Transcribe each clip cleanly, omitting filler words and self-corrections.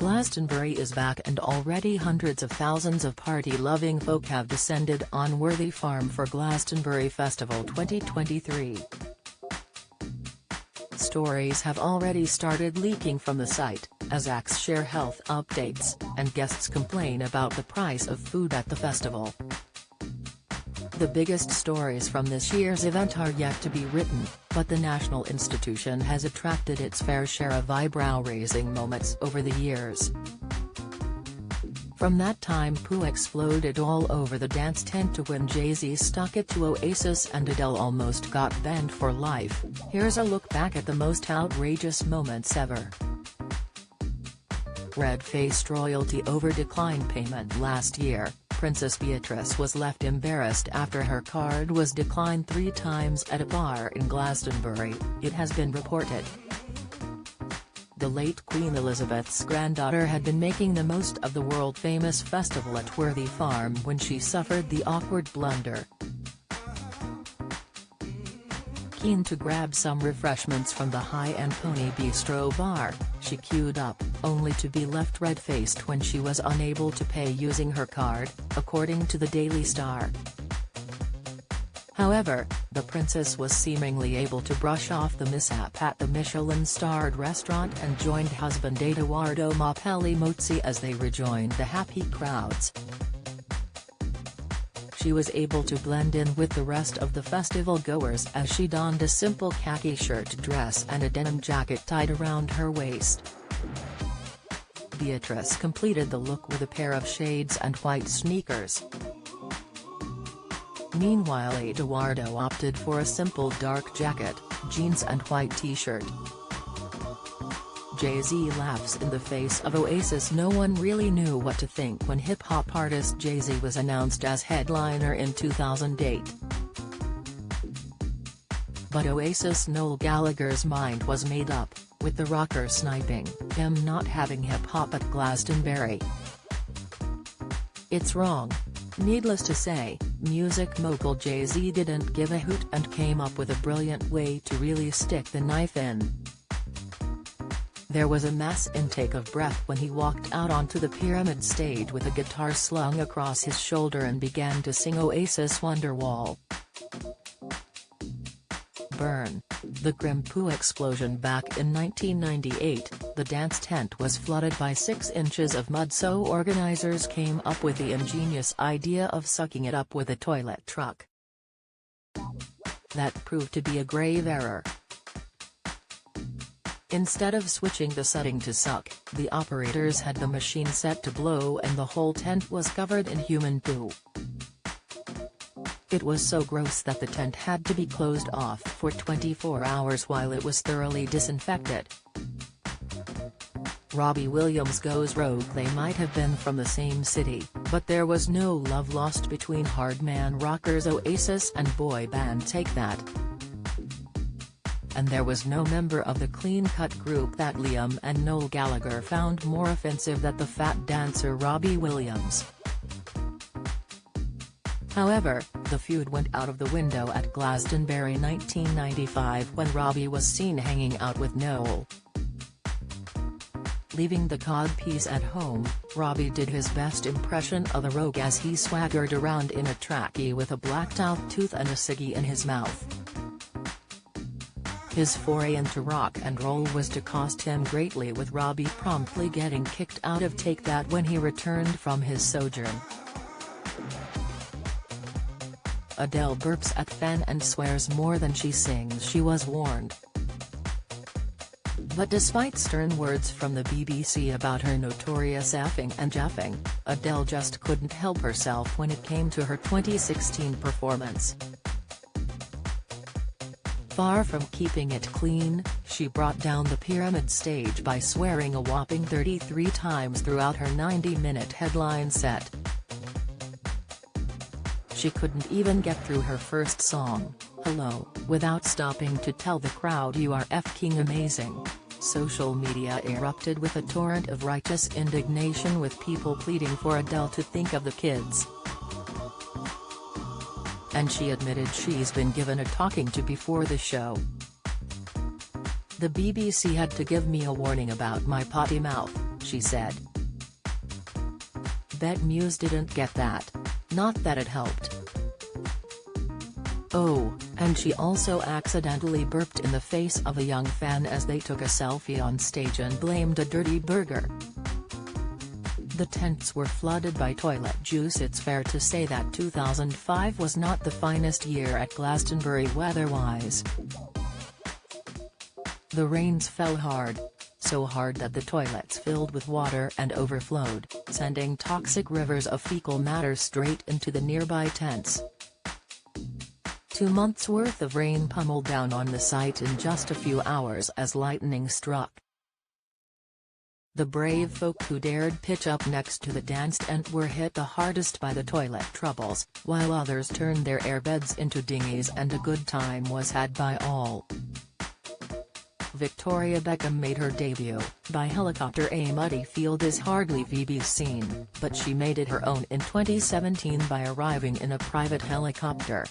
Glastonbury is back and already hundreds of thousands of party-loving folk have descended on Worthy Farm for Glastonbury Festival 2023. Stories have already started leaking from the site, as acts share health updates, and guests complain about the price of food at the festival. The biggest stories from this year's event are yet to be written, but the national institution has attracted its fair share of eyebrow-raising moments over the years. From that time Pooh exploded all over the dance tent to when Jay-Z stuck it to Oasis and Adele almost got banned for life, here's a look back at the most outrageous moments ever. Red-faced royalty over declined payment. Last year, Princess Beatrice was left embarrassed after her card was declined 3 times at a bar in Glastonbury, it has been reported. The late Queen Elizabeth's granddaughter had been making the most of the world-famous festival at Worthy Farm when she suffered the awkward blunder. Keen to grab some refreshments from the high-end Pony Bistro bar, she queued up, only to be left red-faced when she was unable to pay using her card, according to the Daily Star. However, the princess was seemingly able to brush off the mishap at the Michelin-starred restaurant and joined husband Edoardo Mozzi as they rejoined the happy crowds. She was able to blend in with the rest of the festival-goers as she donned a simple khaki shirt dress and a denim jacket tied around her waist. Beatrice completed the look with a pair of shades and white sneakers. Meanwhile Edoardo opted for a simple dark jacket, jeans and white t-shirt. Jay-Z laughs in the face of Oasis. No one really knew what to think when hip-hop artist Jay-Z was announced as headliner in 2008. But Oasis Noel Gallagher's mind was made up, with the rocker sniping him not having hip-hop at Glastonbury. It's wrong. Needless to say, music mogul Jay-Z didn't give a hoot and came up with a brilliant way to really stick the knife in. There was a mass intake of breath when he walked out onto the pyramid stage with a guitar slung across his shoulder and began to sing Oasis Wonderwall. Burn. The grim Pooh explosion. Back in 1998, the dance tent was flooded by 6 inches of mud, so organizers came up with the ingenious idea of sucking it up with a toilet truck. That proved to be a grave error. Instead of switching the setting to suck, the operators had the machine set to blow and the whole tent was covered in human poo. It was so gross that the tent had to be closed off for 24 hours while it was thoroughly disinfected. Robbie Williams goes rogue. They might have been from the same city, but there was no love lost between hardman rockers Oasis and boy band Take That. And there was no member of the clean-cut group that Liam and Noel Gallagher found more offensive than the fat dancer Robbie Williams. However, the feud went out of the window at Glastonbury 1995 when Robbie was seen hanging out with Noel. Leaving the codpiece at home, Robbie did his best impression of the rogue as he swaggered around in a trackie with a blacked-out tooth and a ciggy in his mouth. His foray into rock and roll was to cost him greatly, with Robbie promptly getting kicked out of Take That when he returned from his sojourn. Adele burps at fan and swears more than she sings. She was warned. But despite stern words from the BBC about her notorious effing and jeffing, Adele just couldn't help herself when it came to her 2016 performance. Far from keeping it clean, she brought down the pyramid stage by swearing a whopping 33 times throughout her 90-minute headline set. She couldn't even get through her first song, Hello, without stopping to tell the crowd you are f***ing amazing. Social media erupted with a torrent of righteous indignation, with people pleading for Adele to think of the kids. And she admitted she's been given a talking to before the show. The BBC had to give me a warning about my potty mouth, she said. Bet Muse didn't get that. Not that it helped. Oh, and she also accidentally burped in the face of a young fan as they took a selfie on stage and blamed a dirty burger. The tents were flooded by toilet juice. It's fair to say that 2005 was not the finest year at Glastonbury weather-wise. The rains fell hard. So hard that the toilets filled with water and overflowed, sending toxic rivers of fecal matter straight into the nearby tents. 2 months' worth of rain pummeled down on the site in just a few hours as lightning struck. The brave folk who dared pitch up next to the dance tent were hit the hardest by the toilet troubles, while others turned their airbeds into dinghies, and a good time was had by all. Victoria Beckham made her debut by helicopter. A muddy field is hardly VB's scene, but she made it her own in 2017 by arriving in a private helicopter.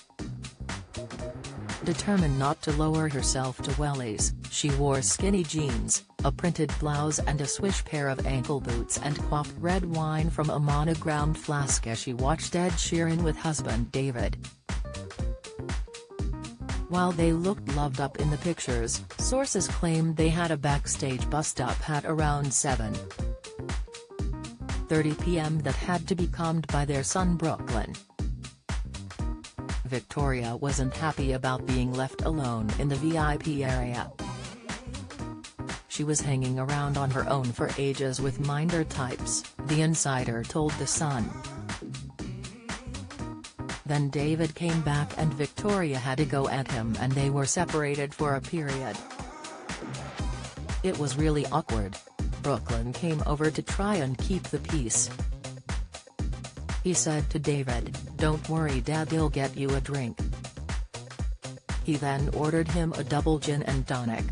Determined not to lower herself to wellies, she wore skinny jeans, a printed blouse and a swish pair of ankle boots, and quaffed red wine from a monogrammed flask as she watched Ed Sheeran with husband David. While they looked loved up in the pictures, sources claimed they had a backstage bust-up at around 7:30 p.m. that had to be calmed by their son Brooklyn. Victoria wasn't happy about being left alone in the VIP area. She was hanging around on her own for ages with minder types, the insider told The Sun. Then David came back and Victoria had to go at him, and they were separated for a period. It was really awkward. Brooklyn came over to try and keep the peace. He said to David, "Don't worry Dad, he'll get you a drink." He then ordered him a double gin and tonic.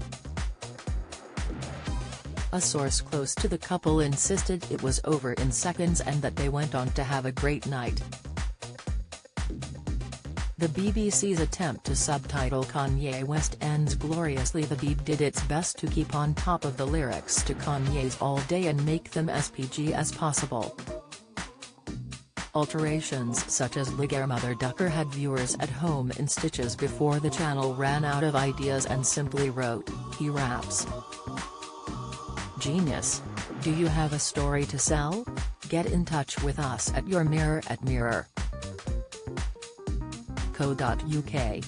A source close to the couple insisted it was over in seconds and that they went on to have a great night. The BBC's attempt to subtitle Kanye West ends gloriously. The Beeb did its best to keep on top of the lyrics to Kanye's All Day and make them as PG as possible. Alterations such as "Ligar Mother Ducker" had viewers at home in stitches before the channel ran out of ideas and simply wrote, "He raps." Genius. Do you have a story to sell? Get in touch with us at yourmirror@mirror.co.uk.